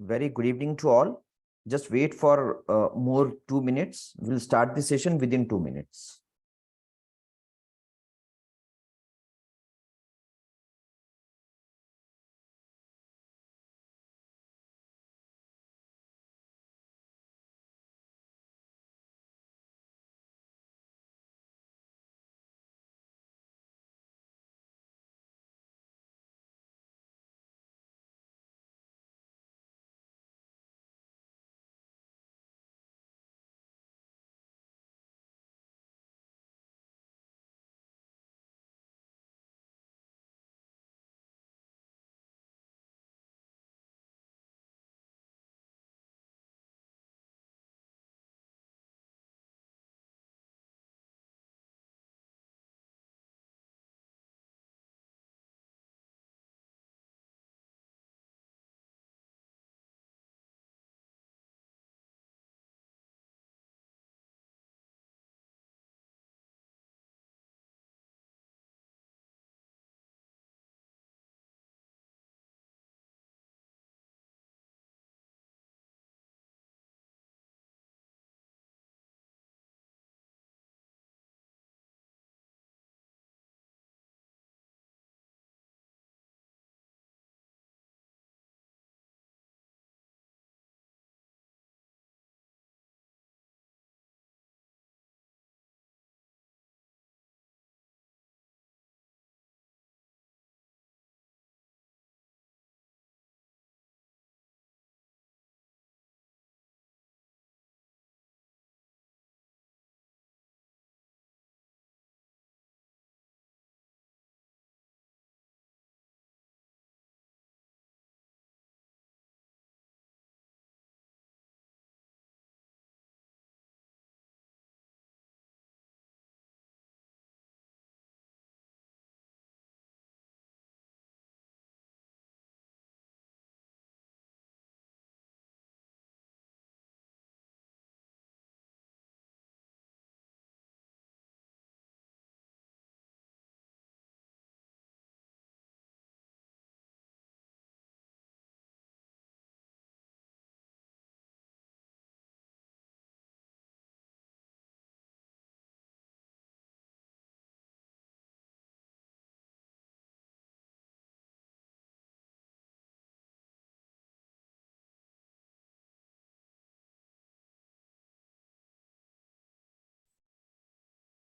Very good evening to all. Just wait for more 2 minutes. We'll start the session within 2 minutes.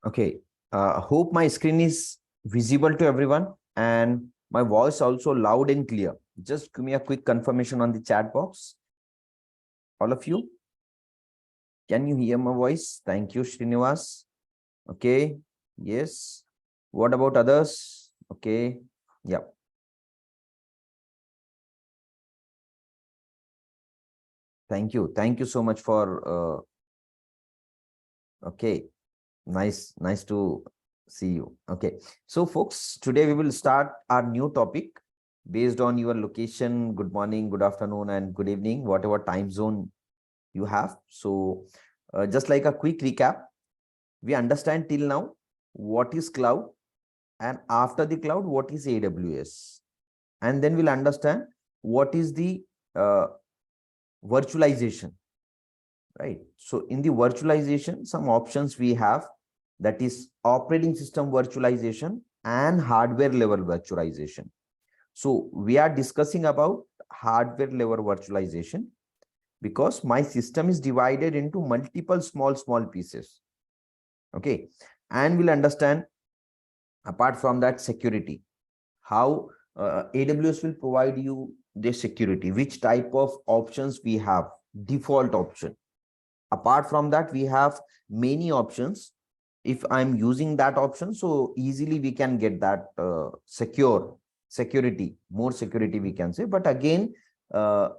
Okay. Hope my screen is visible to everyone and my voice also loud and clear. Just give me a quick confirmation on the chat box. All of you, can you hear my voice? Thank you, Srinivas. Okay. Yes. What about others? Okay. Yeah. Thank you. Thank you so much for okay. Nice to see you. Okay. So folks, today we will start our new topic based on your location. Good morning, good afternoon, and good evening, whatever time zone you have. So just like a quick recap, we understand till now what is cloud, and after the cloud, what is AWS. And then we'll understand what is the virtualization, right? So in the virtualization, some options we have, that is operating system virtualization and hardware level virtualization. So we are discussing about hardware level virtualization because my system is divided into multiple small pieces. Okay. And we'll understand apart from that security, how AWS will provide you the security, which type of options we have, default option. Apart from that, we have many options. If I'm using that option, so easily we can get that security, more security we can say. But again,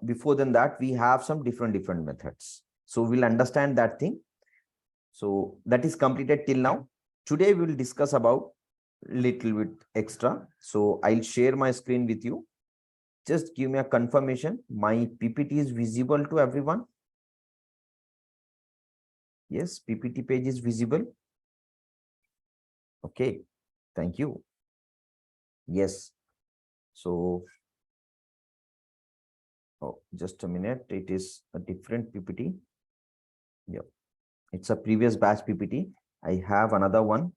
before than that, we have some different methods. So we'll understand that thing. So that is completed till now. Today we will discuss about little bit extra. So I'll share my screen with you. Just give me a confirmation. My PPT is visible to everyone. Yes, PPT page is visible. Okay, thank you. Yes. So Oh, just a minute. It is a different PPT. Yeah, it's a previous batch PPT. I have another one.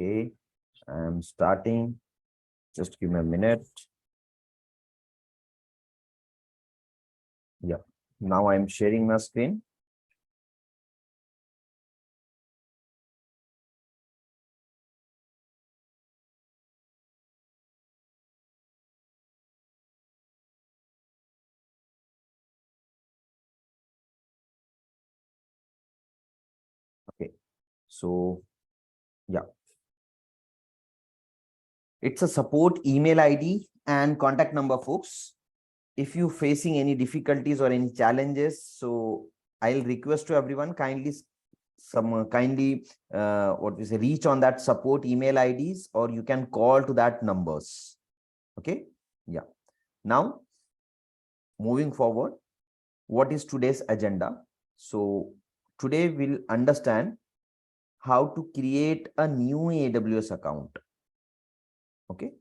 Okay, I'm starting. Just give me a minute. Yeah, now I'm sharing my screen. Okay, so yeah, it's a support email ID and contact number, folks. If you facing any difficulties or any challenges, so I'll request to everyone kindly what we say, reach on that support email IDs, or you can call to that numbers. Okay, yeah. Now moving forward, what is today's agenda? So today we'll understand how to create a new AWS account. Okay,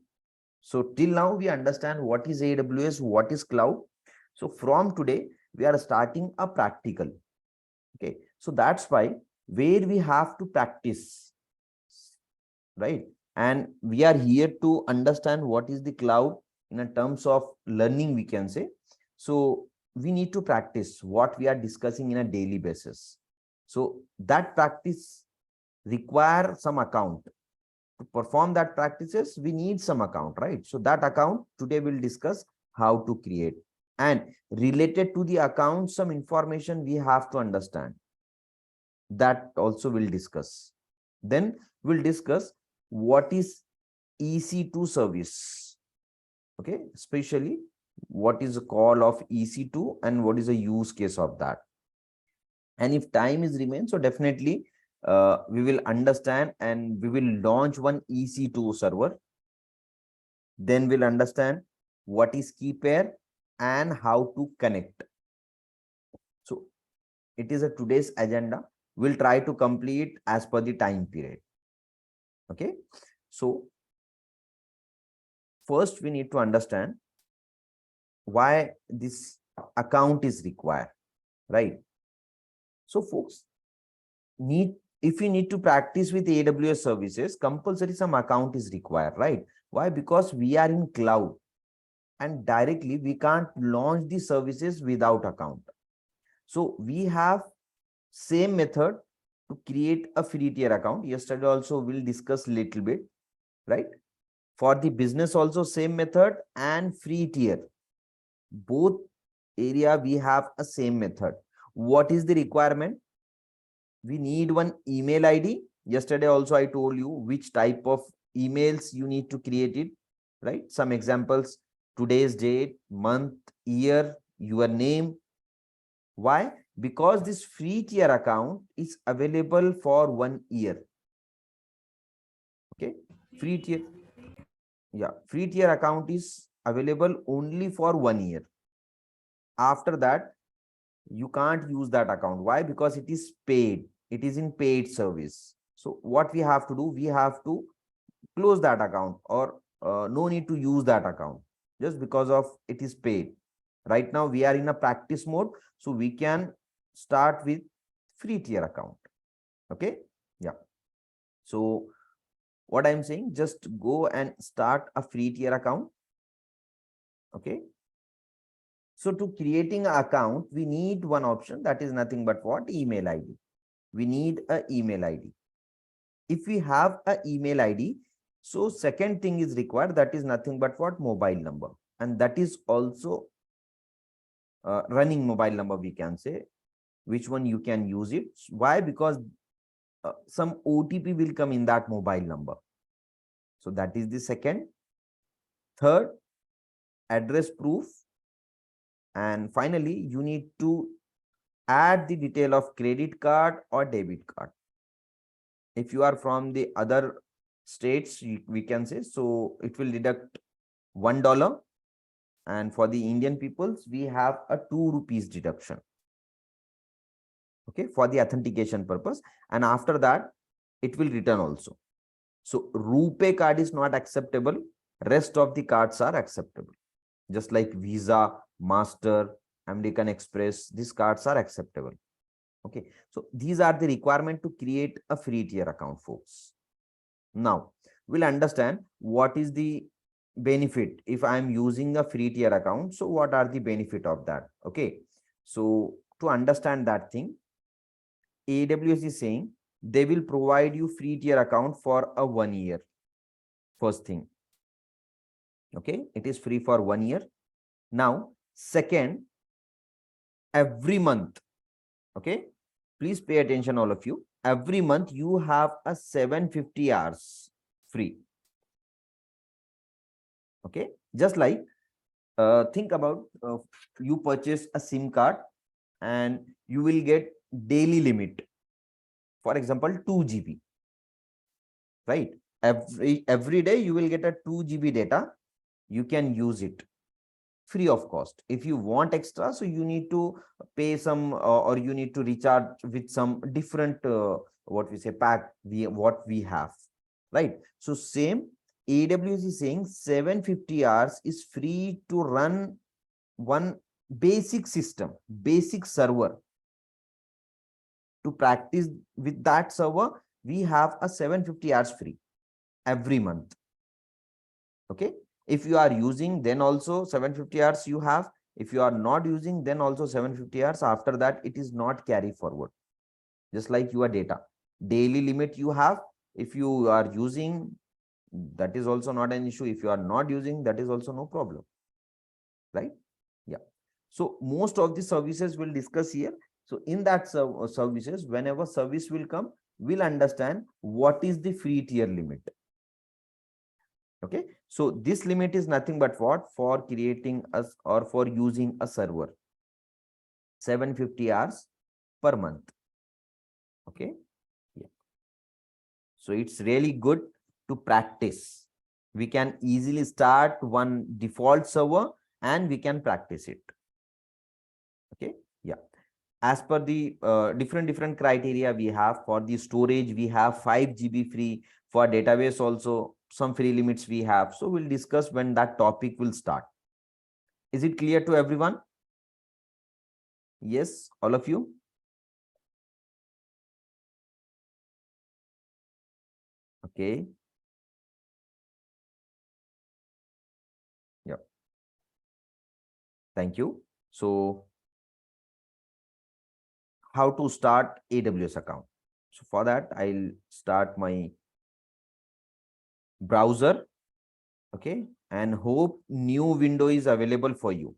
so till now we understand what is AWS, what is cloud. So from today we are starting a practical. Okay, so that's why where we have to practice, right? And we are here to understand what is the cloud in a terms of learning, we can say. So we need to practice what we are discussing in a daily basis. So that practice require some account. To perform that practices, we need some account, right? So that account today we'll discuss how to create. And related to the account, some information we have to understand. That also we'll discuss. Then we'll discuss what is EC2 service. Okay, especially what is the call of EC2 and what is the use case of that. And if time is remain, so definitely we will understand and we will launch one EC2 server. Then we'll understand what is key pair and how to connect. So it is a today's agenda. We'll try to complete as per the time period. Okay, so first we need to understand why this account is required, right? So folks, if you need to practice with AWS services, compulsory some account is required, right? Why? Because we are in cloud and directly we can't launch the services without account. So we have same method to create a free tier account. Yesterday also we'll discuss little bit, right? For the business also same method and free tier. Both area we have a same method. What is the requirement? We need one email ID. Yesterday also I told you which type of emails you need to create it, right? Some examples: today's date, month, year, your name. Why? Because this free tier account is available for 1 year. Okay, free tier, yeah, free tier account is available only for 1 year. After that you can't use that account. Why? Because it is paid, it is in paid service. So what we have to do, we have to close that account, or no need to use that account just because of it is paid. Right now we are in a practice mode, so we can start with free tier account. Okay, yeah. So what I'm saying, just go and start a free tier account. Okay, so to creating an account, we need one option, that is nothing but what? Email ID. We need a email ID. If we have a email ID, so second thing is required, that is nothing but what? Mobile number. And that is also running mobile number, we can say. Which one you can use it? Why? Because some OTP will come in that mobile number. So that is the second. Third, address proof. And finally, you need to add the detail of credit card or debit card. If you are from the other states, we can say. So it will deduct $1. And for the Indian peoples, we have a 2 rupees deduction. Okay, for the authentication purpose. And after that, it will return also. So RuPay card is not acceptable. Rest of the cards are acceptable. Just like Visa, Master, American Express, these cards are acceptable. Okay, so these are the requirement to create a free tier account, folks. Now we'll understand what is the benefit if I'm using a free tier account. So what are the benefit of that? Okay, so to understand that thing, AWS is saying they will provide you free tier account for a 1 year. First thing, okay, it is free for 1 year. Now second, every month, okay, please pay attention, all of you. Every month you have a 750 hours free. Okay, just like think about you purchase a SIM card and you will get daily limit, for example 2 GB, right? Every day you will get a 2 GB data. You can use it free of cost. If you want extra, so you need to pay some or you need to recharge with some different what we say pack what we have, right? So same, AWS is saying 750 hours is free to run one basic system, basic server. To practice with that server, we have a 750 hours free every month. Okay, if you are using, then also 750 hours you have. If you are not using, then also 750 hours. After that, it is not carry forward. Just like your data, daily limit you have. If you are using, that is also not an issue. If you are not using, that is also no problem, right? Yeah. So most of the services we'll discuss here. So in that services, whenever service will come, we'll understand what is the free tier limit. Okay, so this limit is nothing but what? For creating us or for using a server, 750 hours per month. Okay, yeah. So it's really good to practice. We can easily start one default server and we can practice it. Okay, yeah. As per the different criteria we have, for the storage we have 5 GB free, for database also some free limits we have. So we'll discuss when that topic will start. Is it clear to everyone? Yes, all of you? Okay. Yeah. Thank you. So how to start AWS account? So for that, I'll start my browser. Okay. And hope new window is available for you,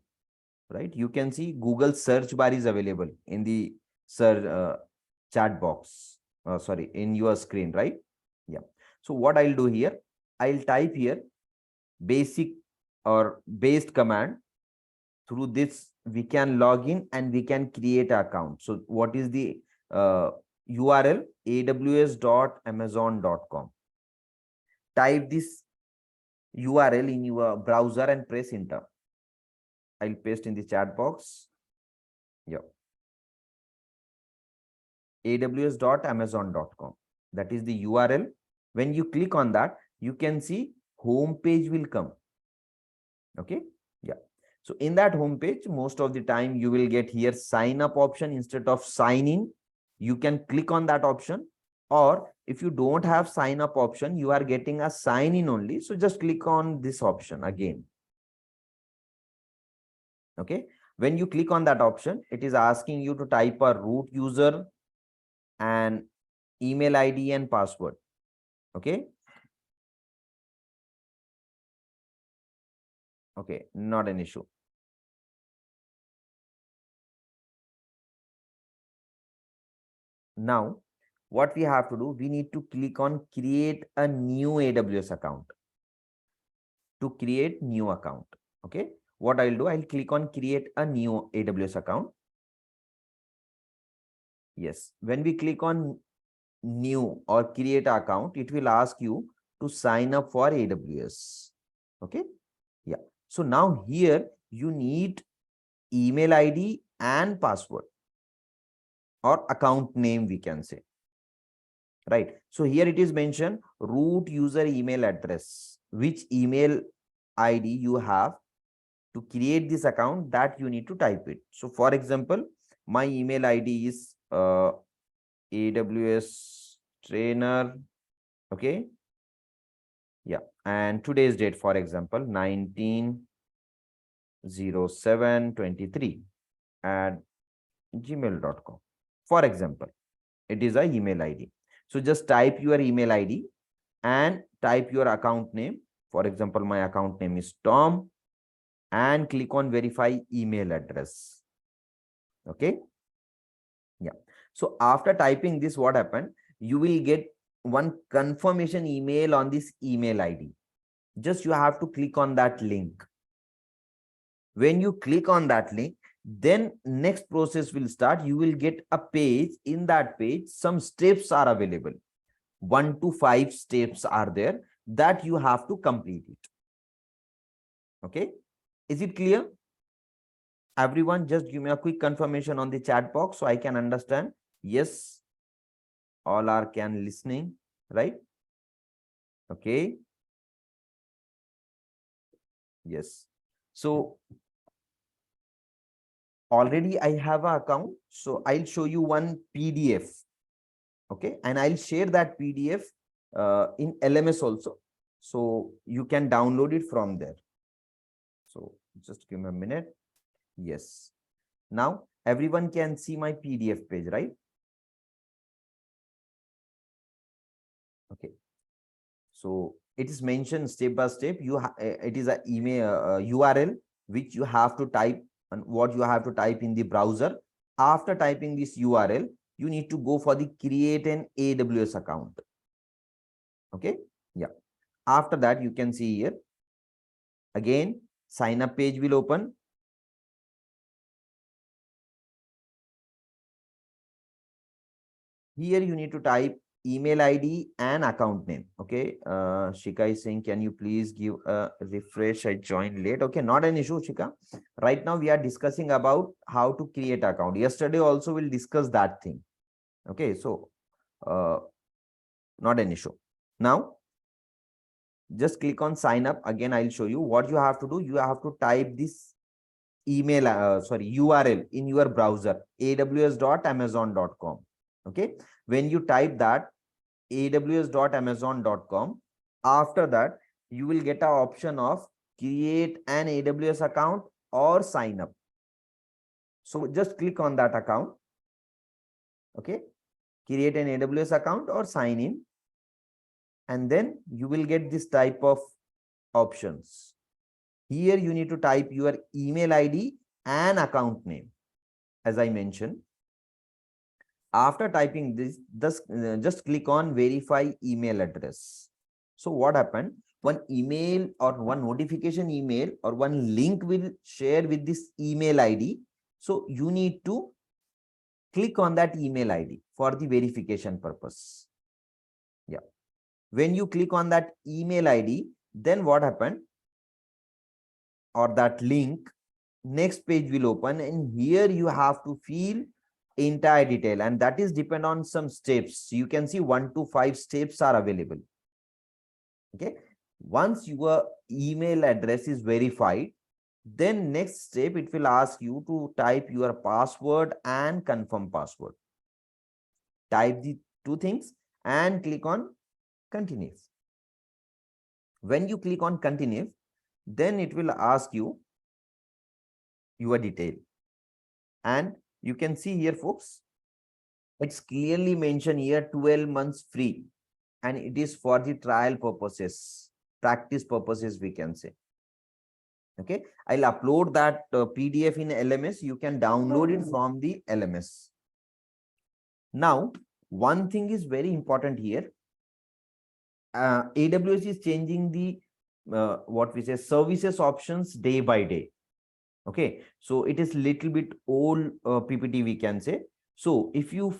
right? You can see Google search bar is available in the chat box. Sorry, in your screen, right? Yeah. So what I'll do here, I'll type here basic or based command. Through this, we can log in and we can create an account. So what is the URL? aws.amazon.com. Type this URL in your browser and press enter. I'll paste in the chat box. Yeah. aws.amazon.com. That is the URL. When you click on that, you can see home page will come. Okay. Yeah. So in that home page, most of the time you will get here sign up option instead of sign in. You can click on that option, or if you don't have sign up option, you are getting a sign in only. So just click on this option again. Okay. When you click on that option, it is asking you to type a root user and email ID and password. Okay. Okay. Not an issue. Now, what we have to do, we need to click on create a new AWS account. To create new account. Okay. What I'll do, I'll click on create a new AWS account. Yes. When we click on new or create account, it will ask you to sign up for AWS. Okay. Yeah. So now here you need email ID and password or account name, we can say. Right. So here it is mentioned root user email address, which email ID you have to create this account, that you need to type it. So for example, my email ID is AWS trainer. Okay. Yeah. And today's date, for example, 19/07/23 at gmail.com. For example, it is a email ID. So just type your email ID and type your account name. For example, my account name is Tom, and click on verify email address. Okay. Yeah. So after typing this, what happened? You will get one confirmation email on this email ID. Just you have to click on that link. When you click on that link, then next process will start. You will get a page. In that page, some steps are available. 1 to 5 steps are there that you have to complete it. Okay. Is it clear? Everyone, just give me a quick confirmation on the chat box so I can understand. Yes, all are can listening, right? Okay. Yes. So already I have an account. So I'll show you one PDF. Okay. And I'll share that PDF in LMS also. So you can download it from there. So just give me a minute. Yes. Now everyone can see my PDF page, right? Okay. So it is mentioned step by step. It is a email URL which you have to type, and what you have to type in the browser. After typing this URL, you need to go for the create an AWS account. Okay. Yeah. After that, you can see here again sign up page will open. Here you need to type email ID and account name. Okay. Shika is saying, can you please give a refresh? I joined late. Okay, not an issue, Shika. Right now we are discussing about how to create account. Yesterday also we'll discuss that thing. Okay, so not an issue. Now just click on sign up. Again, I'll show you what you have to do. You have to type this email, URL in your browser, aws.amazon.com. Okay, when you type that aws.amazon.com, after that you will get an option of create an AWS account or sign up. So just click on that account. Okay, create an AWS account or sign in, and then you will get this type of options. Here you need to type your email ID and account name, as I mentioned. After typing this, just click on verify email address. So what happened? One email or one notification email or one link will share with this email ID. So you need to click on that email ID for the verification purpose. Yeah. When you click on that email ID, then what happened? Or that link, next page will open, and here you have to fill entire detail, and that is depend on some steps. You can see 1 to 5 steps are available. Okay, once your email address is verified, then next step it will ask you to type your password and confirm password. Type the two things and click on continue. When you click on continue, then it will ask you your detail, and you can see here, folks, it's clearly mentioned here 12 months free, and it is for the trial purposes, practice purposes, we can say. Okay, I'll upload that PDF in LMS. You can download it from the LMS. Now, one thing is very important here. AWS is changing the what we say services options day by day. Okay, so it is little bit old PPT, we can say. So if you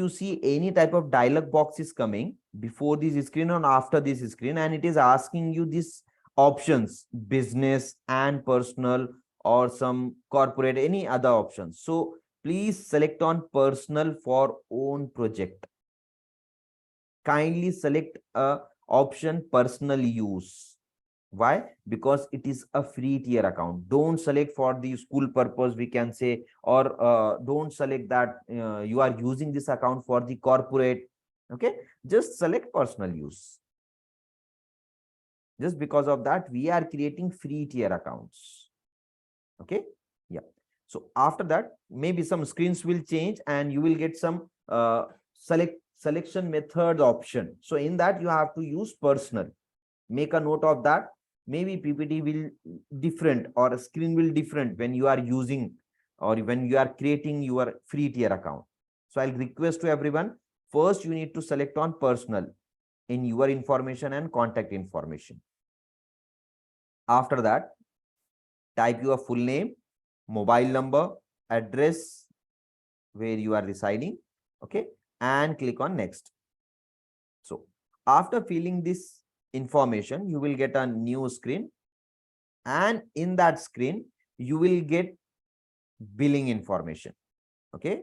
see any type of dialog box is coming, before this screen or after this screen, and it is asking you these options, business and personal, or some corporate, any other options. So please select on personal for own project. Kindly select a option personal use. Why? Because it is a free tier account. Don't select for the school purpose, we can say, or don't select that you are using this account for the corporate. Okay, just select personal use. Just because of that, we are creating free tier accounts. Okay, yeah. So after that, maybe some screens will change and you will get some selection method option. So in that, you have to use personal. Make a note of that. Maybe PPT will different or a screen will different when you are using or when you are creating your free tier account. So I'll request to everyone, first you need to select on personal in your information and contact information. After that, type your full name, mobile number, address where you are residing, okay, and click on next. So after filling this information, you will get a new screen, and in that screen, you will get billing information. Okay.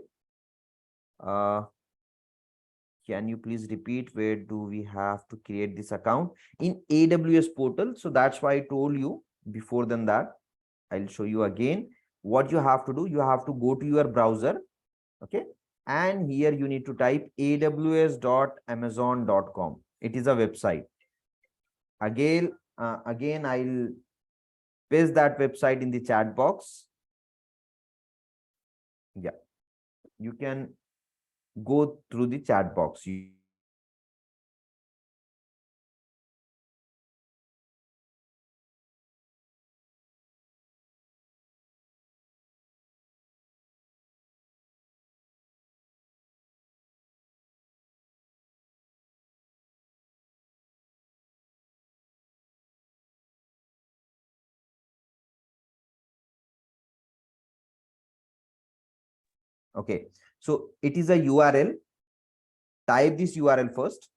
Can you please repeat where do we have to create this account? In AWS portal. So that's why I told you before than that. I'll show you again. What you have to do, you have to go to your browser. Okay. And here you need to type aws.amazon.com. It is a website. Again, I'll paste that website in the chat box. Yeah. You can go through the chat box. Okay. So it is a URL. Type this URL first.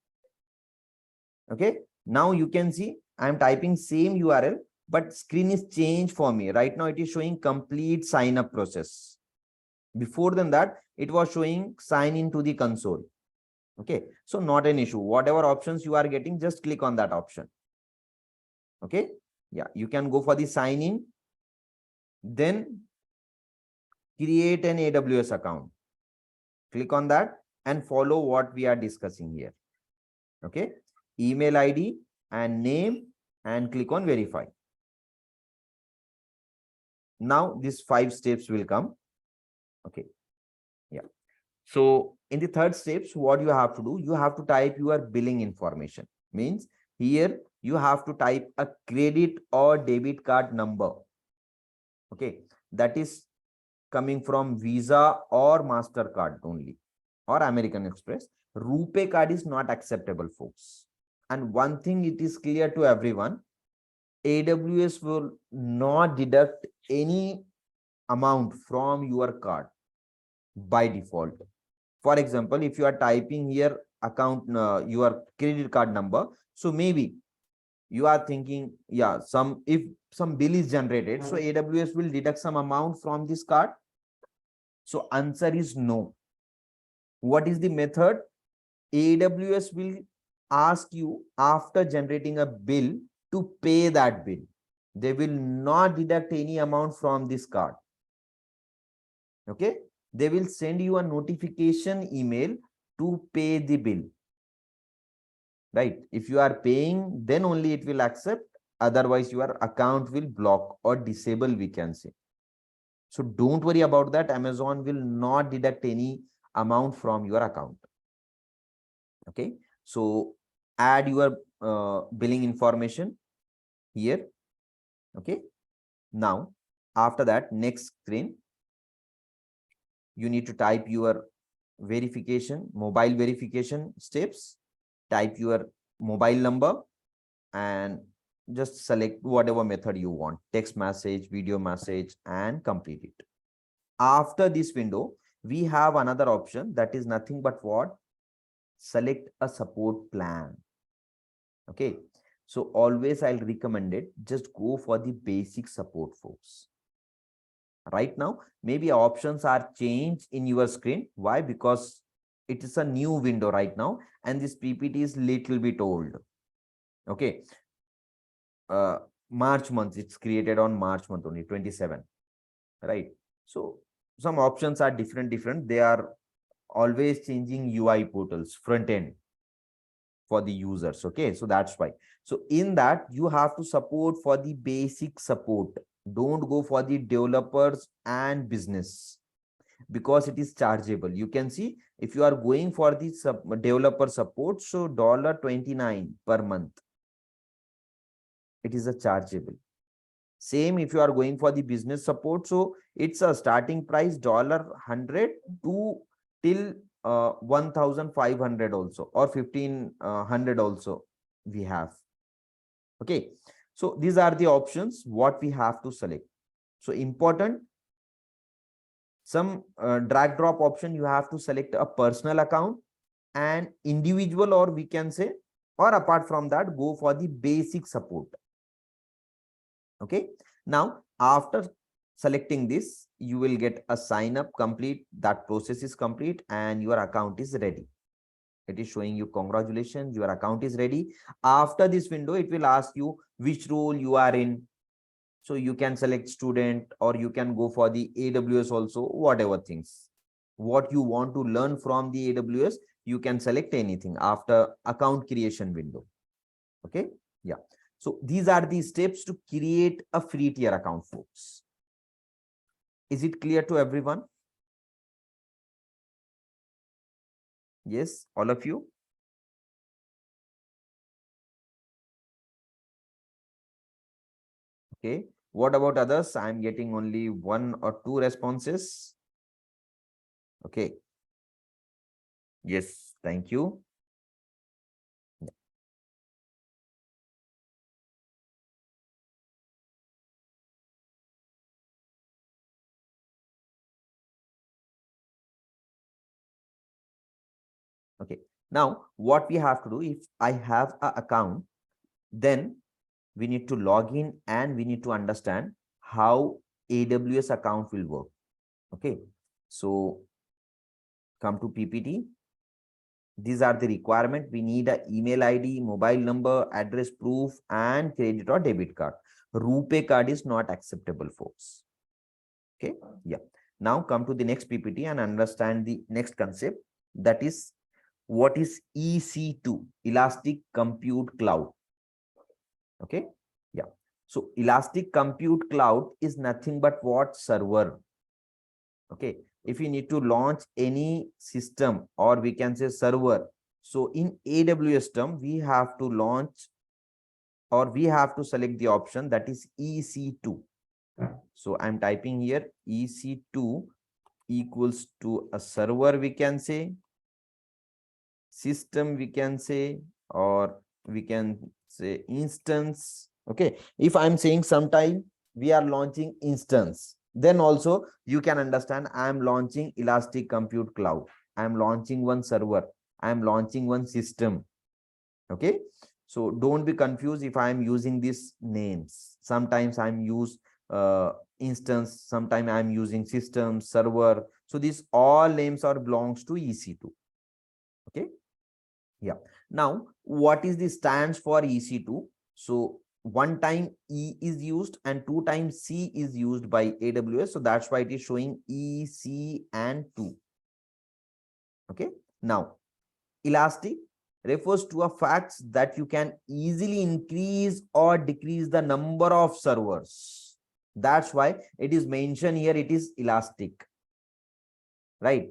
Okay. Now you can see I'm typing same URL, but screen is changed for me. Right now it is showing complete sign up process. Before than that, it was showing sign into the console. Okay. So not an issue. Whatever options you are getting, just click on that option. Okay. Yeah. You can go for the sign in. Then create an AWS account. Click on that and follow what we are discussing here. Okay. Email ID and name and click on verify. Now these 5 steps will come. Okay. Yeah. So in the third steps, what you have to do, you have to type your billing information. Means here you have to type a credit or debit card number. Okay. That is coming from Visa or MasterCard only, or American Express. RuPay card is not acceptable, folks. And one thing it is clear to everyone, AWS will not deduct any amount from your card by default. For example, if you are typing here account, your credit card number, so maybe you are thinking, yeah, if some bill is generated, so AWS will deduct some amount from this card. So answer is no. What is the method? AWS will ask you after generating a bill to pay that bill. They will not deduct any amount from this card. Okay. They will send you a notification email to pay the bill. Right. If you are paying, then only it will accept. Otherwise, your account will block or disable, we can say. So don't worry about that. Amazon will not deduct any amount from your account. Okay. So add your billing information here. Okay. Now, after that, next screen, you need to type your verification, mobile verification steps. Type your mobile number and just select whatever method you want, text message, video message, and complete it. After this window, we have another option that is nothing but what? select a support plan. Okay. So always I'll recommend it. Just go for the basic support, folks. Right now, maybe options are changed in your screen. Why? Because it is a new window right now, and this PPT is little bit old. Okay. March month, it's created on March month only, 27. Right. So some options are different. They are always changing UI portals, front end for the users. Okay. So that's why. So in that, you have to support for the basic support. Don't go for the developers and business, because it is chargeable. You can see if you are going for the developer support, so $29 per month. It is a chargeable. Same if you are going for the business support, so it's a starting price $100 to till 1,500 also, or 1,500 also we have. Okay, so these are the options what we have to select. So important, some drag drop option, you have to select a personal account and individual, or we can say, or apart from that, go for the basic support. Okay. Now, after selecting this, you will get a sign up complete. That process is complete and your account is ready. It is showing you congratulations, your account is ready. After this window, it will ask you which role you are in. So you can select student, or you can go for the AWS also, whatever things. What you want to learn from the AWS, you can select anything after account creation window. Okay. Yeah. So these are the steps to create a free tier account, folks. Is it clear to everyone? Yes, all of you? Okay. What about others? I'm getting only 1 or 2 responses. Okay. Yes, thank you. Okay. Now, what we have to do, if I have an account, then we need to log in and we need to understand how AWS account will work. Okay. So come to PPT. These are the requirement. We need an email ID, mobile number, address proof, and credit or debit card. RuPay card is not acceptable, folks. Okay. Yeah. Now come to the next PPT and understand the next concept. That is, what is EC2, Elastic Compute Cloud. Okay. Yeah. So Elastic Compute Cloud is nothing but what? Server. Okay. If you need to launch any system, or we can say server, so in AWS term, we have to launch, or we have to select the option that is EC2. So I'm typing here EC2 equals to a server, we can say, system, we can say, or we can say instance. Okay. If I'm saying sometime we are launching instance, then also you can understand I'm launching Elastic Compute Cloud. I'm launching one server. I'm launching one system. Okay. So don't be confused if I'm using these names. Sometimes I'm use instance, sometimes I'm using system, server. So these all names are belongs to EC2. Okay. Yeah. Now, what is the stands for EC2? So one time E is used and 2 times C is used by AWS. So that's why it is showing EC and 2. Okay. Now, Elastic refers to a fact that you can easily increase or decrease the number of servers. That's why it is mentioned here, it is elastic. Right.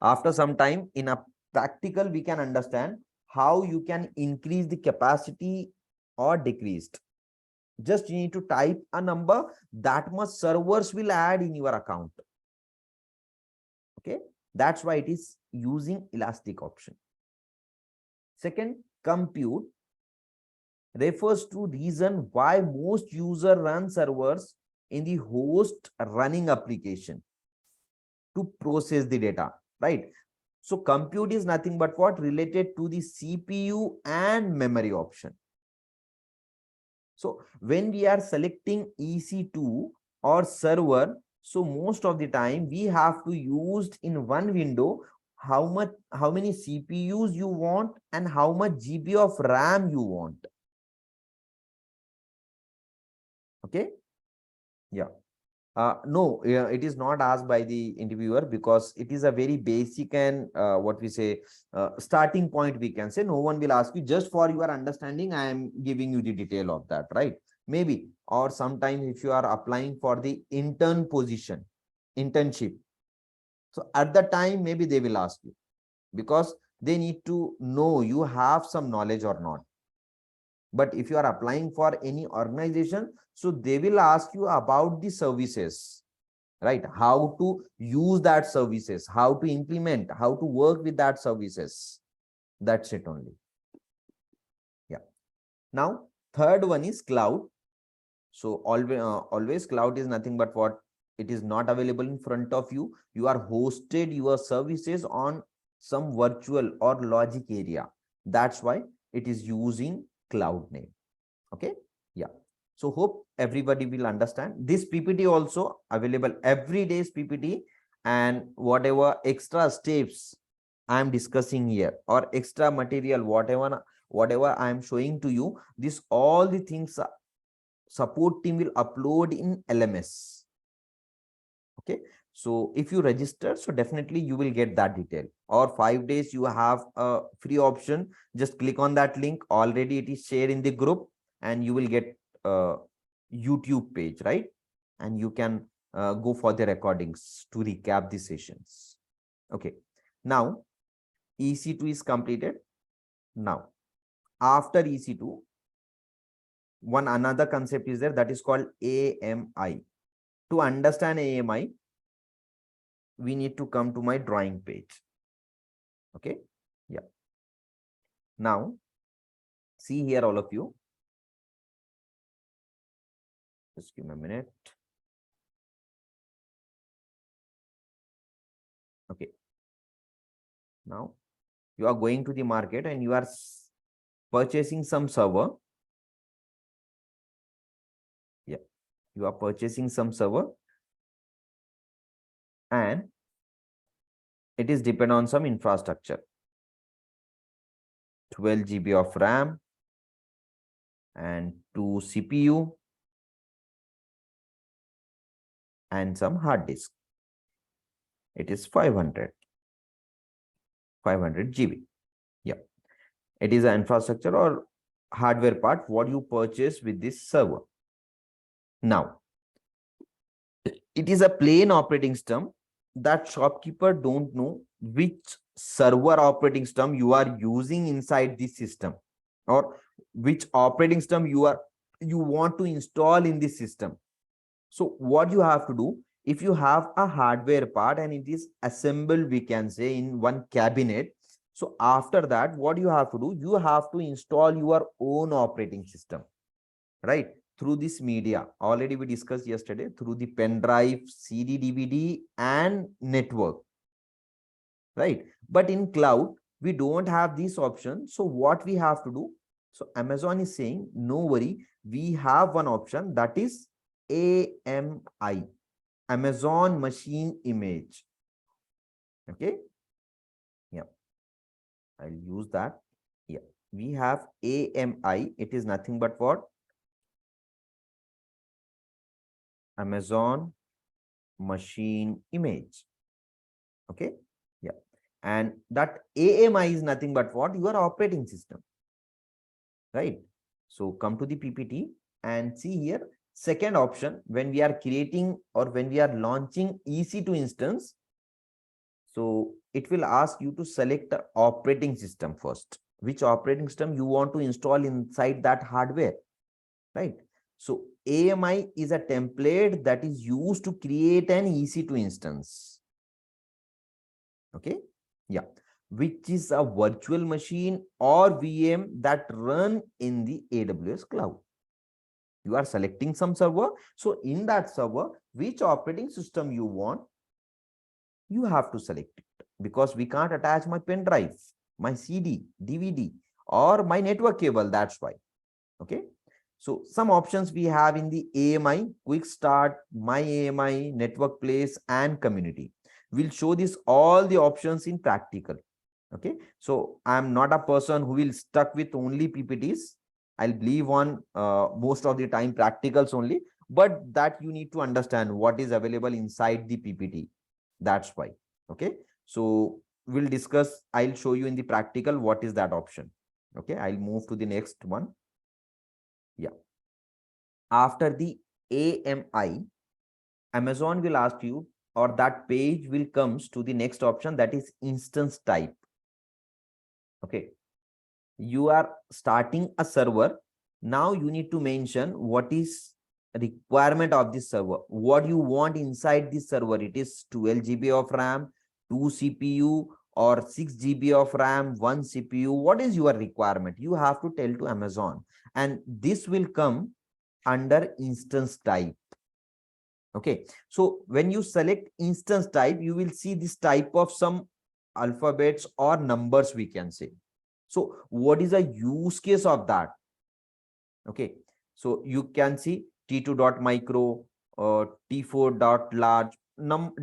After some time in a practical, we can understand how you can increase the capacity or decreased. Just you need to type a number, that much servers will add in your account. Okay. That's why it is using elastic option. Second, compute refers to reason why most user run servers in the host running application to process the data, right? So compute is nothing but what? Related to the CPU and memory option. So when we are selecting EC2 or server, so most of the time we have to use in one window how many CPUs you want and how much GB of RAM you want. Okay. Yeah. No, it is not asked by the interviewer because it is a very basic and what we say starting point, we can say. No one will ask you. Just for your understanding, I am giving you the detail of that, right? Maybe, or sometimes if you are applying for the internship, so at the time maybe they will ask you because they need to know you have some knowledge or not. But if you are applying for any organization, so they will ask you about the services, right? How to use that services, how to implement, how to work with that services. That's it only. Yeah. Now, third one is cloud. So always cloud is nothing but what? It is not available in front of you. You are hosted your services on some virtual or logic area. That's why it is using cloud name. Okay. Yeah. So hope everybody will understand. This PPT also available every day's PPT, and whatever extra steps I am discussing here or extra material, whatever I am showing to you, this all the things support team will upload in LMS. Okay. So if you register, so definitely you will get that detail. Or 5 days you have a free option. Just click on that link. Already it is shared in the group, and you will get a YouTube page, right? And you can go for the recordings to recap the sessions. Okay. Now EC2 is completed. Now after EC2, one another concept is there, that is called AMI. To understand AMI, we need to come to my drawing page. Okay. Yeah. Now see here, all of you. Just give me a minute. Okay. Now you are going to the market and you are purchasing some server. Yeah. You are purchasing some server, and it is depend on some infrastructure. 12 GB of RAM and 2 CPU and some hard disk. It is 500 GB. Yeah. It is an infrastructure or hardware part what you purchase with this server. Now, it is a plain operating system that shopkeeper don't know which server operating system you are using inside this system, or which operating system you want to install in this system. So what you have to do, if you have a hardware part and it is assembled, we can say, in one cabinet, so after that, what you have to do, you have to install your own operating system, right? Through this media. Already we discussed yesterday, through the pen drive, CD, DVD, and network, right? But in cloud, we don't have this option. So what we have to do? So Amazon is saying, no worry, we have one option, that is AMI, Amazon Machine Image. Okay. Yeah. I'll use that. Yeah. We have AMI. It is nothing but what? Amazon Machine Image. Okay. Yeah. And that AMI is nothing but what? Your operating system. Right. So come to the PPT and see here. Second option, when we are creating or when we are launching EC2 instance, so it will ask you to select the operating system first. Which operating system you want to install inside that hardware, right? So AMI is a template that is used to create an EC2 instance. Okay. Yeah. Which is a virtual machine or VM that run in the AWS cloud. You are selecting some server. So in that server, which operating system you want, you have to select it. because we can't attach my pen drive, my CD, DVD, or my network cable. That's why. Okay. So some options we have in the AMI, quick start, my AMI, network place, and community. We'll show this all the options in practical. Okay. So I'm not a person who will stuck with only PPTs. I'll believe on most of the time practicals only, but that you need to understand what is available inside the PPT. That's why. Okay. So we'll discuss, I'll show you in the practical what is that option. Okay. I'll move to the next one. Yeah. After the AMI, Amazon will ask you, or that page will comes to the next option, that is instance type. Okay. You are starting a server. Now you need to mention what is requirement of this server, what you want inside this server. It is 12 GB of RAM, 2 CPU, or 6 GB of RAM, 1 CPU. What is your requirement? You have to tell to Amazon, and this will come under instance type. Okay. So when you select instance type, you will see this type of some alphabets or numbers, we can say. So what is a use case of that? Okay. So you can see T2.micro, T4.large,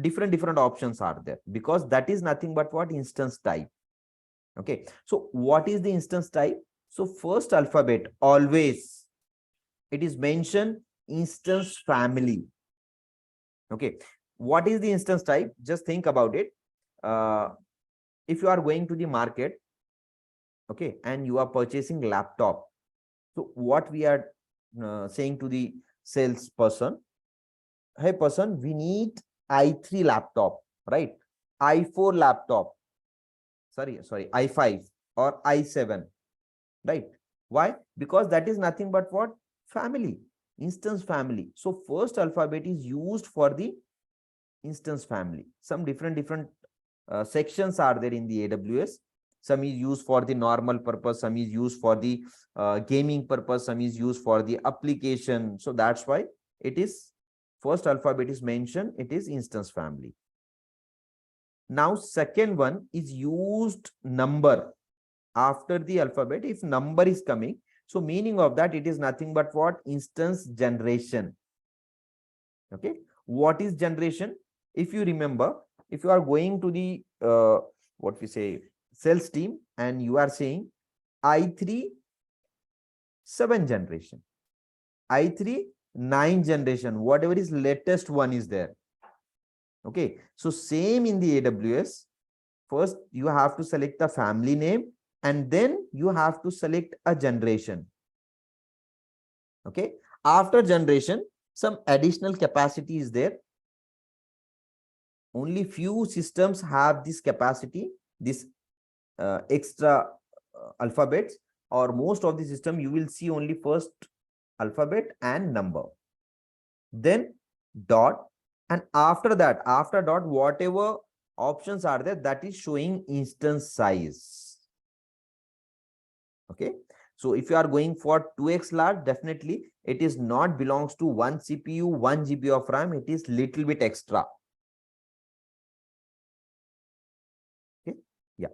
different options are there, because that is nothing but what? Instance type. Okay. So what is the instance type? So first alphabet, always it is mentioned instance family. Okay. What is the instance type? Just think about it. If you are going to the market, okay, and you are purchasing laptop, so what we are saying to the salesperson, hey person, we need i3 laptop, right? i4 laptop, sorry, i5 or i7, right? Why? Because that is nothing but what? Family, instance family. So first alphabet is used for the instance family. Some different sections are there in the AWS. Some is used for the normal purpose, some is used for the gaming purpose, some is used for the application. So that's why it is first alphabet is mentioned, it is instance family. Now second one is used number after the alphabet. If number is coming, so meaning of that, it is nothing but what? Instance generation. Okay. What is generation? If you remember, if you are going to the what we say sales team and you are saying i3 7 generation, i3 9 generation, whatever is latest one is there. Okay. So same in the AWS, first you have to select the family name and then you have to select a generation. Okay. After generation, some additional capacity is there. Only few systems have this capacity, this extra alphabets, or most of the system you will see only first alphabet and number, then dot, and after that, after dot, whatever options are there, that is showing instance size. Okay. So if you are going for 2x large, definitely it is not belongs to 1 CPU, 1 GB of RAM, it is little bit extra. Okay. Yeah.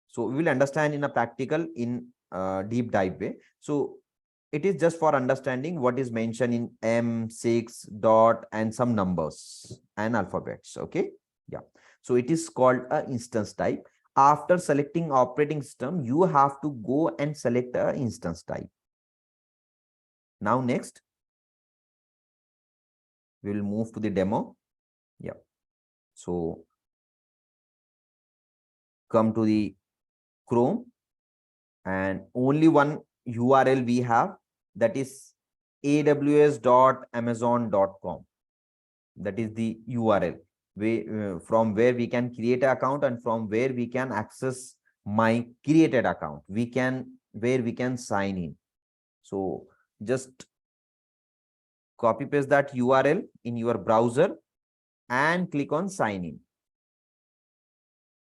So we will understand in a practical in deep dive way. So it is just for understanding what is mentioned in M6 dot and some numbers and alphabets. Okay. Yeah. So it is called a instance type. After selecting operating system, you have to go and select a instance type. Now next, we will move to the demo. Yeah. So come to the Chrome, and only one URL we have, that is aws.amazon.com. That is the URL from where we can create an account and from where we can access my created account. We can sign in. So just copy paste that URL in your browser and click on sign in.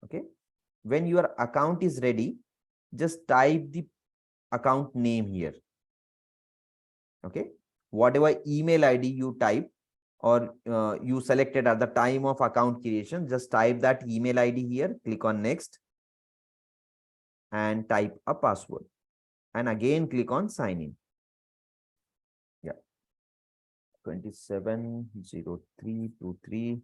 Okay. When your account is ready, just type the account name here. Okay. Whatever email ID you type, or you selected at the time of account creation, just type that email ID here, click on next and type a password and again click on sign in. Yeah, 270323.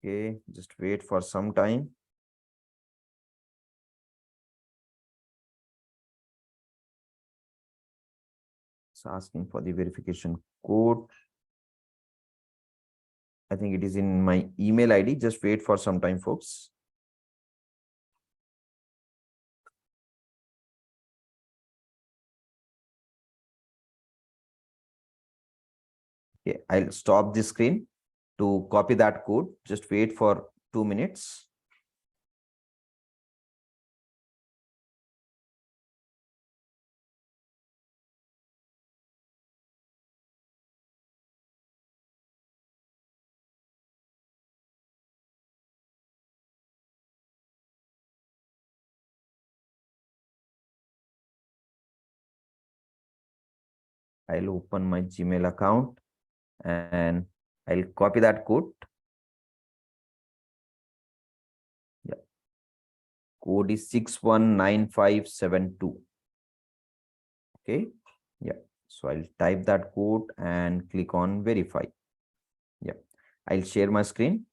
Okay, just wait for some time. It's asking for the verification code. I think it is in my email ID. Just wait for some time, folks. Okay, I'll stop the screen to copy that code. Just wait for 2 minutes. I'll open my Gmail account and I'll copy that code. Yeah, code is 619572. Okay, yeah. So I'll type that code and click on verify. Yeah, I'll share my screen.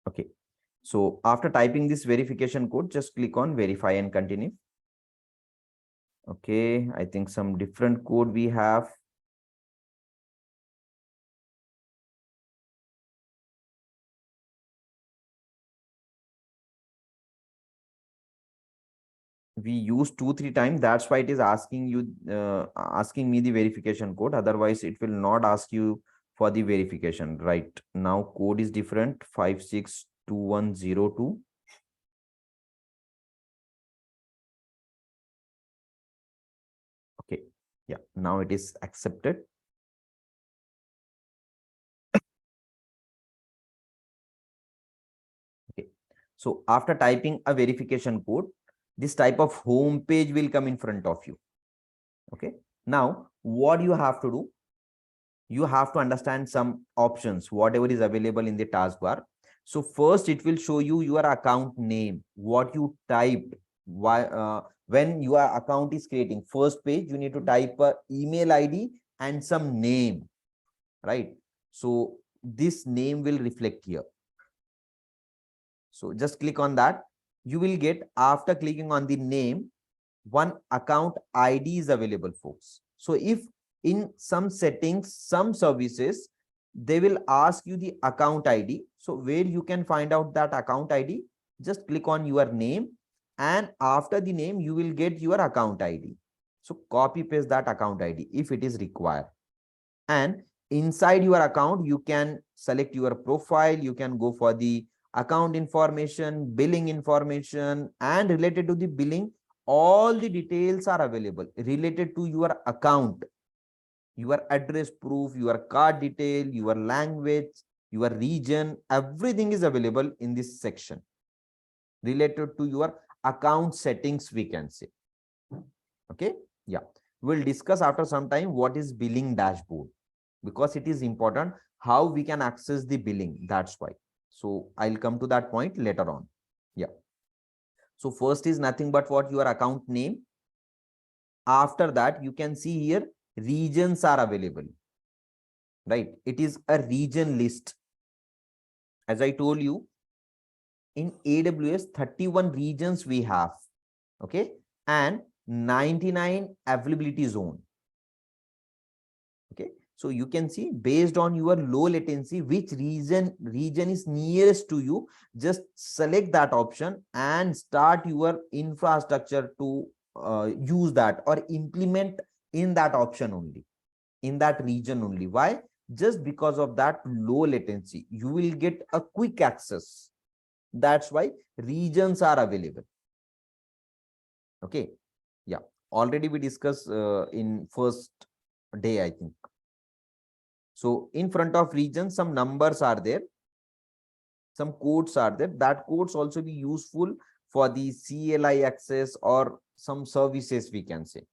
Okay, so after typing this verification code, just click on verify and continue. Okay, I think some different code we have. We use 2-3 times. That's why it is asking you, asking me the verification code. Otherwise, it will not ask you for the verification. Right now, code is different. 562102. Okay, yeah. Now it is accepted. Okay. So after typing a verification code, this type of home page will come in front of you. Okay. Now, what you have to do, you have to understand some options, whatever is available in the taskbar. So first, it will show you your account name, what you typed. Why, when your account is creating first page, you need to type a email ID and some name, right? So this name will reflect here. So just click on that. You will get, after clicking on the name, one account ID is available, folks. So if in some settings, some services, they will ask you the account ID. So where you can find out that account ID, just click on your name, and after the name, you will get your account ID. So copy paste that account ID if it is required. And inside your account, you can select your profile. You can go for the account information, billing information, and related to the billing, all the details are available related to your account, your address proof, your card detail, your language, your region, everything is available in this section related to your account settings, we can say. Okay, yeah, we'll discuss after some time what is billing dashboard, because it is important how we can access the billing. That's why. So I'll come to that point later on. Yeah. So first is nothing but what your account name. After that, you can see here regions are available, right? It is a region list. As I told you, in AWS, 31 regions we have, okay, and 99 availability zone. Okay, so you can see based on your low latency, which region is nearest to you, just select that option and start your infrastructure to use that or implement in that option only, in that region only. Why? Just because of that low latency, you will get a quick access. That's why regions are available. Okay, yeah, already we discussed in first day, I think. So in front of region, some numbers are there. Some codes are there. That codes also be useful for the CLI access or some services, we can say.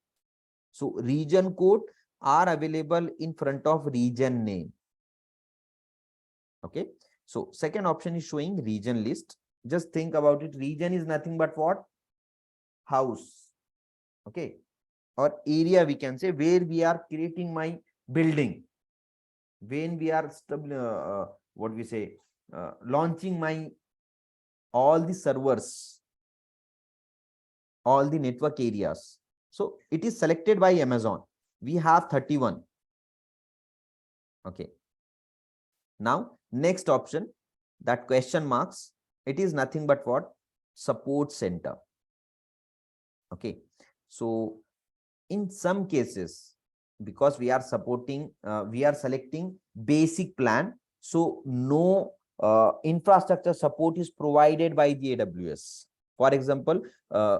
So region code are available in front of region name. Okay. So second option is showing region list. Just think about it. Region is nothing but what? House. Okay. Or area, we can say, where we are creating my building. When we are what we say, launching my all the servers, all the network areas. So it is selected by Amazon. We have 31. Okay. Now, next option, that question marks, it is nothing but what? Support center. Okay. So in some cases, because we are supporting, we are selecting basic plan. So no infrastructure support is provided by the AWS. For example,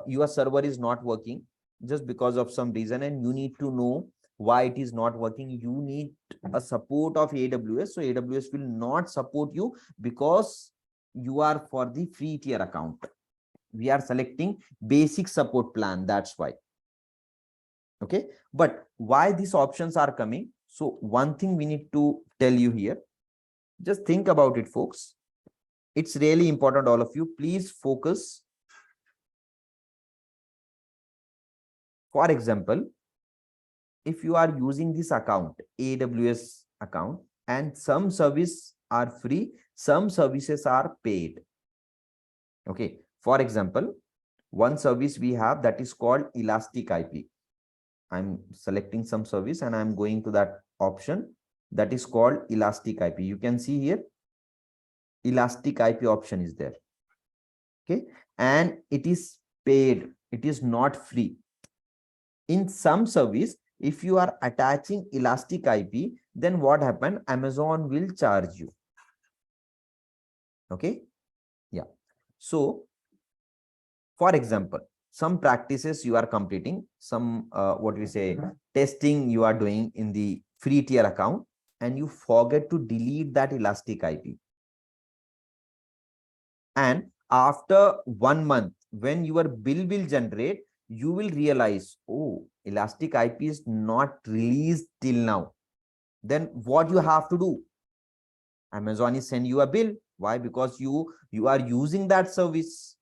your server is not working just because of some reason, and you need to know why it is not working. You need a support of AWS. So AWS will not support you because you are for the free tier account. We are selecting basic support plan. That's why. Okay. But why these options are coming? So one thing we need to tell you here, just think about it, folks. It's really important, all of you. Please focus. For example, if you are using this account, AWS account, and some services are free, some services are paid. Okay. For example, one service we have that is called Elastic IP. I'm selecting some service and I'm going to that option that is called Elastic IP. You can see here, Elastic IP option is there. Okay. And it is paid. It is not free. In some service, if you are attaching Elastic IP, then what happened? Amazon will charge you. Okay. Yeah. So, for example, some practices you are completing, some what we say, testing you are doing in the free tier account, and you forget to delete that Elastic IP. And after 1 month, when your bill will generate, you will realize, oh, Elastic IP is not released till now. Then what you have to do? Amazon is send you a bill. Why? Because you are using that service.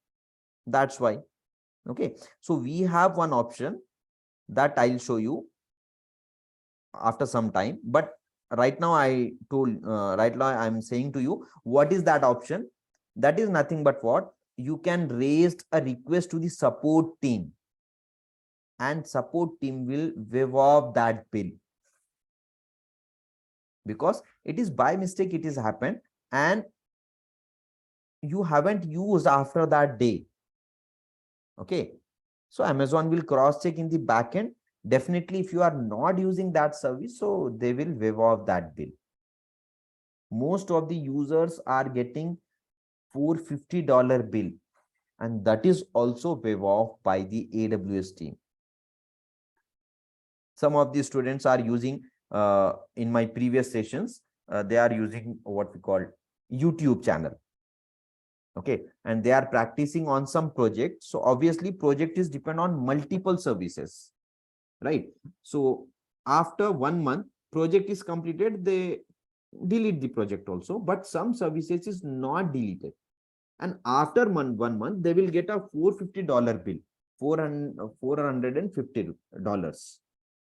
That's why. Okay. So we have one option that I'll show you after some time. But right now right now I'm saying to you, what is that option? That is nothing but what? You can raise a request to the support team, and support team will waive off that bill, because it is by mistake it is happened and you haven't used after that day. Okay. So Amazon will cross check in the backend. Definitely, if you are not using that service, so they will waive off that bill. Most of the users are getting $450 bill, and that is also waived off by the AWS team. Some of the students are using, in my previous sessions, they are using what we call YouTube channel. Okay. And they are practicing on some project. So obviously project is depend on multiple services, right? So after 1 month, project is completed, they delete the project also, but some services is not deleted. And after 1 month, they will get a $450 bill, $450.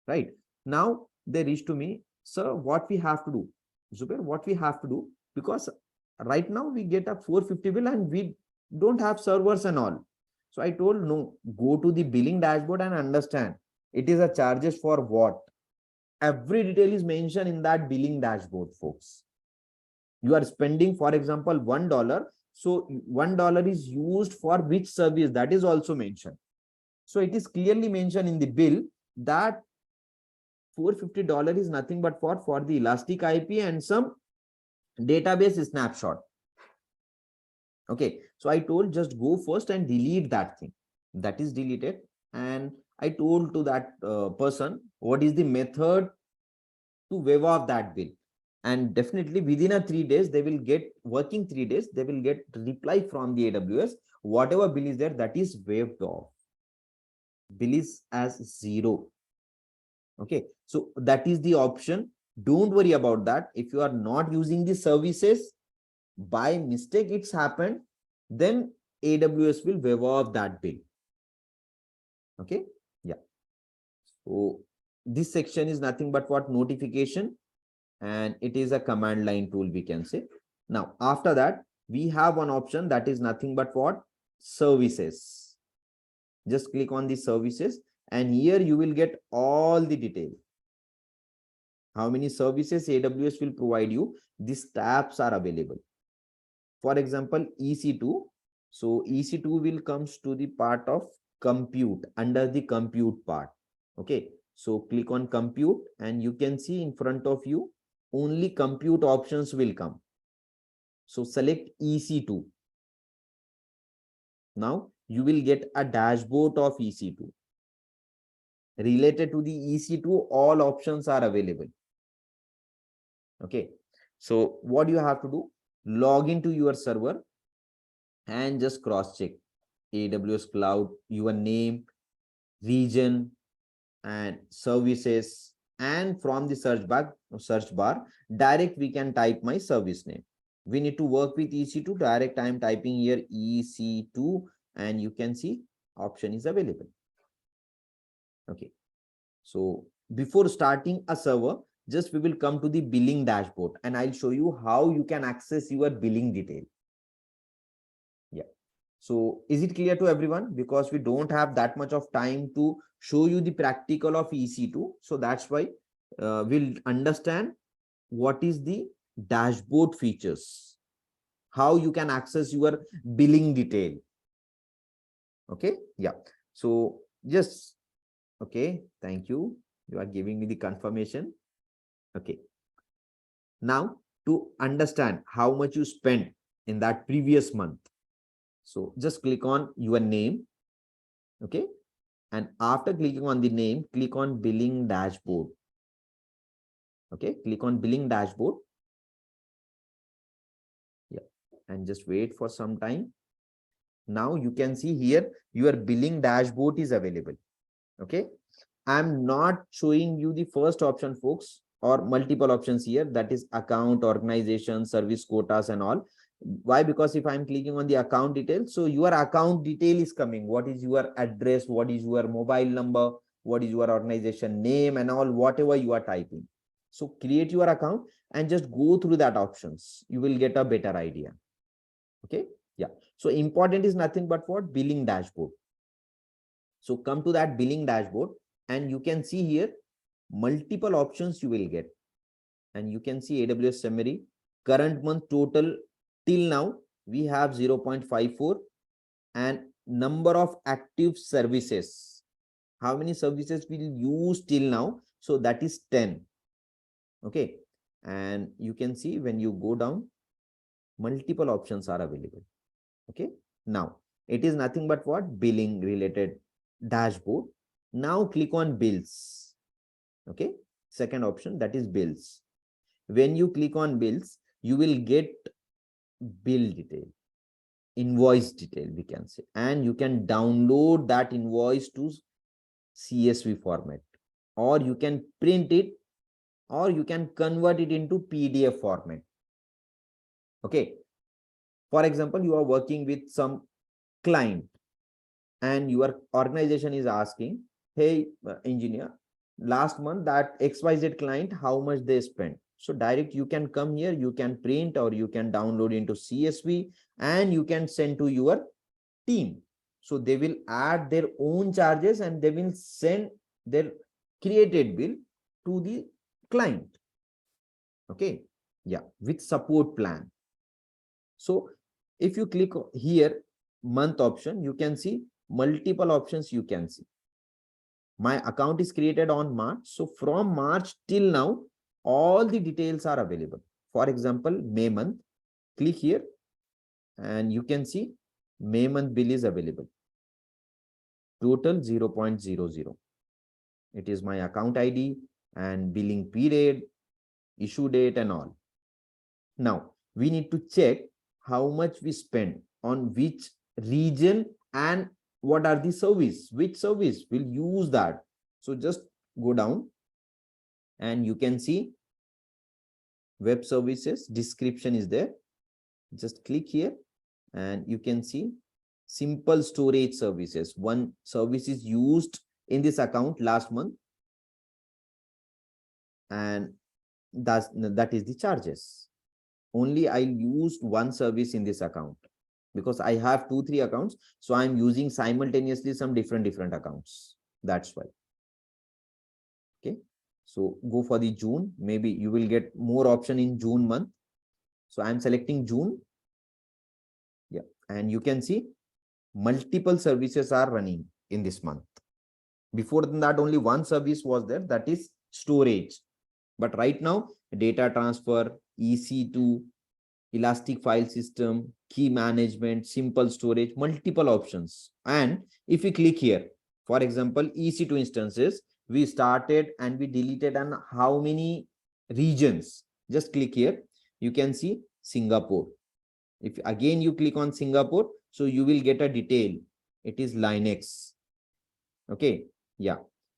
Right. Now they reach to me, sir, what we have to do? Zubair, what we have to do? Because right now we get a 450 bill and we don't have servers and all. So I told, no, go to the billing dashboard and understand it is a charges for what. Every detail is mentioned in that billing dashboard, folks. You are spending, for example, $1. So $1 is used for which service, that is also mentioned. So it is clearly mentioned in the bill that $450 is nothing but for the Elastic IP and some database snapshot. Okay. So I told, just go first and delete that thing. That is deleted. And I told to that person, what is the method to waive off that bill? And definitely within a 3 days, they will get working 3 days, they will get reply from the AWS. Whatever bill is there, that is waived off. Bill is as zero. Okay, so that is the option. Don't worry about that. If you are not using the services, by mistake it's happened, then AWS will waive off that bill. Okay, yeah. So this section is nothing but what notification, and it is a command line tool, we can say. Now, after that, we have one option that is nothing but what? Services. Just click on the services, and here you will get all the detail. How many services AWS will provide you? These tabs are available. For example, EC2. So EC2 will comes to the part of compute, under the compute part. Okay. So click on compute, and you can see in front of you only compute options will come. So select EC2. Now you will get a dashboard of EC2. Related to the EC2, all options are available. Okay. So what you have to do? Log into your server and just cross check AWS cloud, your name, region, and services. And from the search bar, direct we can type my service name. We need to work with EC2. Direct I am typing here EC2, and you can see option is available. Okay. So before starting a server, just we will come to the billing dashboard, and I'll show you how you can access your billing detail. Yeah. So is it clear to everyone? Because we don't have that much of time to show you the practical of EC2. So that's why we'll understand what is the dashboard features, how you can access your billing detail. Okay. Yeah. So just, okay. Thank you. You are giving me the confirmation. Okay. Now to understand how much you spent in that previous month. So just click on your name. Okay. And after clicking on the name, click on billing dashboard. Okay. Click on billing dashboard. Yeah. And just wait for some time. Now you can see here your billing dashboard is available. Okay. I'm not showing you the first option, folks, or multiple options here. That is account, organization, service quotas and all. Why? Because if I'm clicking on the account details, so your account detail is coming. What is your address? What is your mobile number? What is your organization name and all, whatever you are typing. So create your account and just go through that options. You will get a better idea. Okay. Yeah. So important is nothing but what? Billing dashboard. So come to that billing dashboard, and you can see here multiple options you will get. And you can see AWS summary, current month total till now we have 0.54, and number of active services. How many services we will use till now? So that is 10. Okay. And you can see when you go down, multiple options are available. Okay. Now it is nothing but what? Billing related dashboard. Now click on bills. Okay. Second option, that is bills. When you click on bills, you will get bill detail, invoice detail, we can say, and you can download that invoice to CSV format, or you can print it, or you can convert it into PDF format. Okay. For example, you are working with some client and your organization is asking, hey, engineer, last month that XYZ client, how much they spent. So direct you can come here, you can print or you can download into CSV and you can send to your team. So they will add their own charges and they will send their created bill to the client. Okay. Yeah. With support plan. So if you click here, month option, you can see multiple options you can see. My account is created on March. So from March till now, all the details are available. For example, May month, click here and you can see May month bill is available. Total 0.00. It is my account ID and billing period, issue date and all. Now we need to check how much we spend on which region and what are the service, which service will use that. So just go down and you can see web services description is there. Just click here and you can see simple storage services. One service is used in this account last month, and that is the charges. Only I used one service in this account because I have 2-3 accounts, so I'm using simultaneously some different accounts. That's why. Okay, so go for the June. Maybe you will get more option in June month. So I'm selecting June. Yeah, and you can see multiple services are running in this month. Before that, only one service was there, that is storage. But right now, data transfer, EC2, elastic file system, key management, simple storage, multiple options. And if we click here, for example, EC2 instances, we started and we deleted and how many regions. Just click here. You can see Singapore. If again you click on Singapore, so you will get a detail. It is Linux. Okay. Yeah.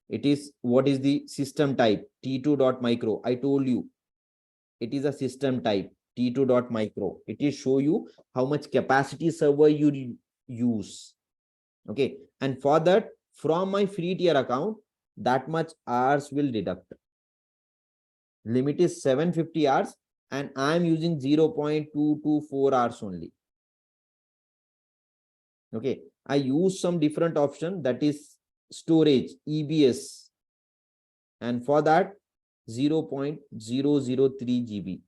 It is, what is the system type? T2.micro. I told you it is a system type. T2.micro. It is show you how much capacity server you use. Okay. And for that, from my free tier account, that much hours will deduct. Limit is 750 hours and I am using 0.224 hours only. Okay. I use some different option, that is storage, EBS. And for that, 0.003 GB.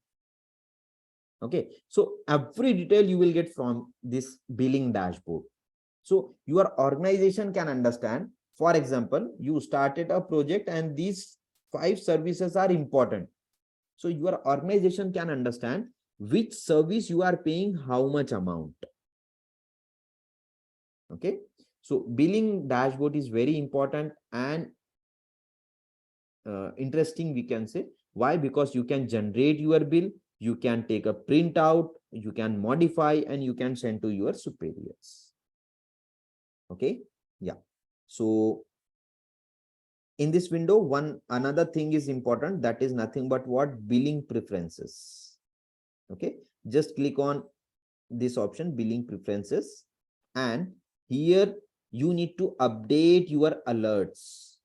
Okay, so every detail you will get from this billing dashboard. So your organization can understand. For example, you started a project and these 5 services are important. So your organization can understand which service you are paying how much amount. Okay, so billing dashboard is very important and interesting, we can say. Why? Because you can generate your bill, you can take a printout, you can modify, and you can send to your superiors. Okay. Yeah. So in this window, another thing is important, that is nothing but what? Billing preferences. Okay. Just click on this option, billing preferences, and here you need to update your alerts.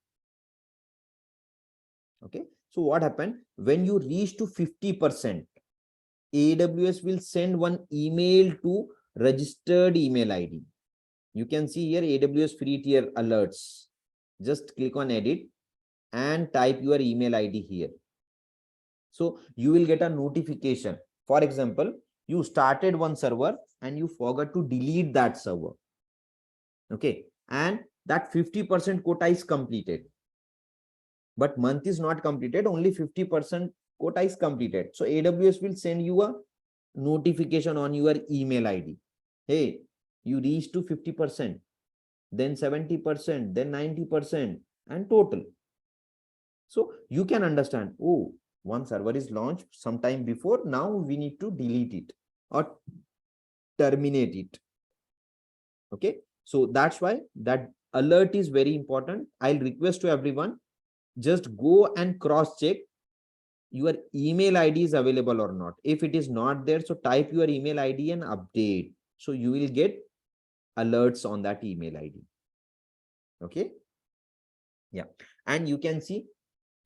Okay. So what happened when you reach to 50%, AWS will send one email to registered email ID. You can see here AWS free tier alerts. Just click on edit and type your email ID here. So you will get a notification. For example, you started one server and you forgot to delete that server. Okay. And that 50% quota is completed. But month is not completed, only 50% quota is completed. So AWS will send you a notification on your email ID. Hey, you reached to 50%, then 70%, then 90%, and total. So you can understand, oh, one server is launched sometime before, now we need to delete it or terminate it. Okay, so that's why that alert is very important. I'll request to everyone, just go and cross check your email ID is available or not. If it is not there, so type your email ID and update. So you will get alerts on that email ID. Okay. Yeah. And you can see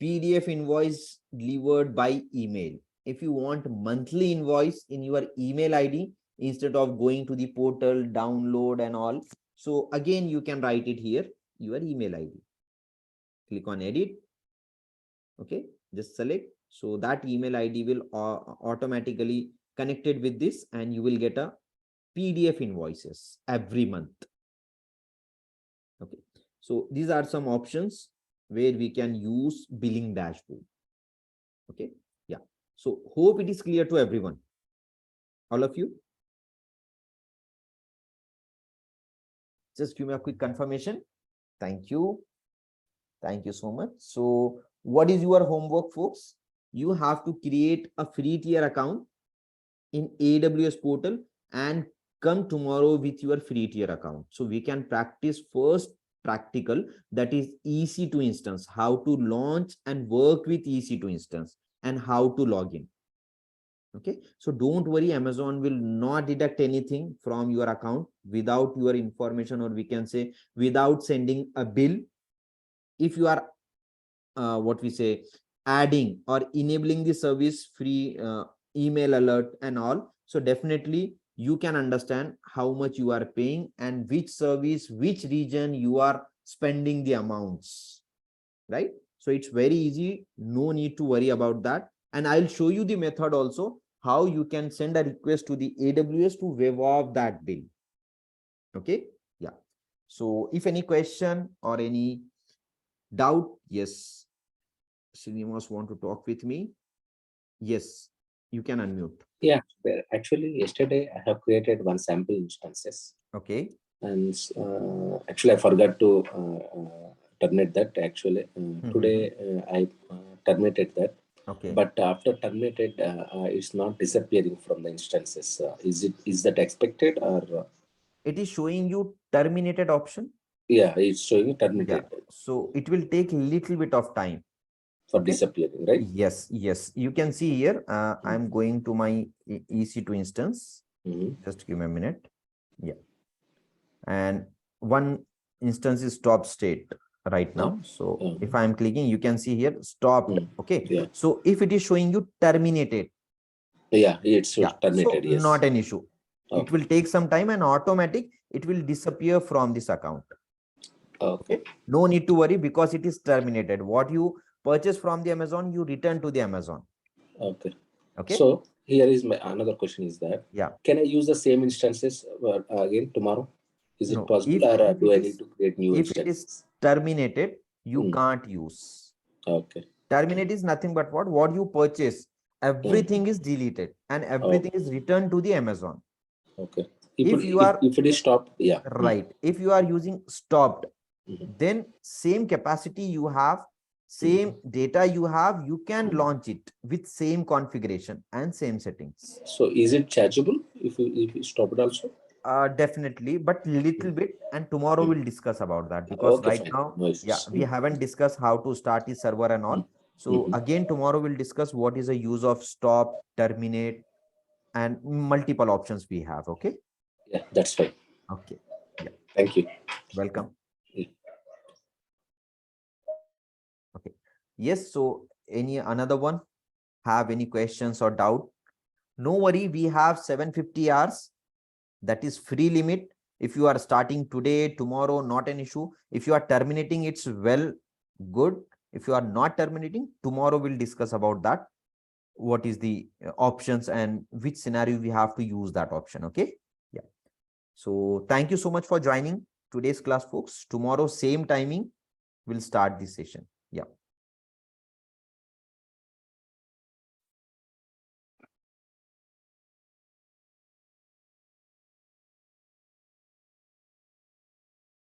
PDF invoice delivered by email. If you want monthly invoice in your email ID, instead of going to the portal, download and all. So again, you can write it here, your email ID. Click on edit. Okay. Just select. So that email ID will automatically connected with this and you will get a PDF invoices every month. Okay. So these are some options where we can use billing dashboard. Okay. Yeah. So hope it is clear to everyone. All of you. Just give me a quick confirmation. Thank you. Thank you so much. So what is your homework, folks? you have to create a free tier account in AWS portal and come tomorrow with your free tier account. So we can practice first practical, that is EC2 instance, how to launch and work with EC2 instance and how to log in. Okay, so don't worry, Amazon will not deduct anything from your account without your information, or we can say without sending a bill. If you are what we say adding or enabling the service free email alert and all, so definitely you can understand how much you are paying and which service, which region you are spending the amounts, right? So it's very easy, no need to worry about that. And I'll show you the method also, how you can send a request to the AWS to waive off that bill. Okay, yeah. So if any question or any doubt, yes, Srinivas want to talk with me. Yes, you can unmute. Yeah, well, actually, yesterday I have created one sample instances. Okay. And actually, I forgot to terminate that. Actually, today I terminated that. Okay. But after terminated, it's not disappearing from the instances. Is that expected or? It is showing you terminated option. Yeah, it's showing terminated. Yeah. So it will take a little bit of time For disappearing, right? Yes, yes. You can see here, I'm going to my EC2 instance. Just give me a minute. Yeah. And one instance is stop state right now. So if I'm clicking, you can see here stopped. Okay. Yeah. So if it is showing you terminated. Yeah, it's terminated. So yes. Not an issue. Okay. It will take some time and automatic, it will disappear from this account. Okay. No need to worry because it is terminated. What you purchase from the Amazon, you return to the Amazon. Okay. Okay. So here is my another question is that, can I use the same instances again tomorrow? Is it possible, or do I need to create new instances? If it is terminated, you can't use. Okay. Terminate is nothing but what you purchase. Everything is deleted and everything is returned to the Amazon. Okay. If it is stopped, yeah. Right. If you are using stopped, then same capacity you have, same data you have, you can launch it with same configuration and same settings. So is it chargeable if you stop it also? Definitely, but little bit, and tomorrow we'll discuss about that, because now, we haven't discussed how to start the server and all. So again, tomorrow we'll discuss what is the use of stop, terminate, and multiple options we have. Okay. Yeah, that's fine. Okay. Yeah. Thank you. Welcome. Okay. Yes. So any another one have any questions or doubt? No worry. We have 750 hours. That is free limit. If you are starting today, tomorrow, not an issue. If you are terminating, it's well, good. If you are not terminating, tomorrow we'll discuss about that. What is the options and which scenario we have to use that option. Okay. Yeah. So thank you so much for joining today's class, folks. Tomorrow, same timing, we'll start this session. Yeah.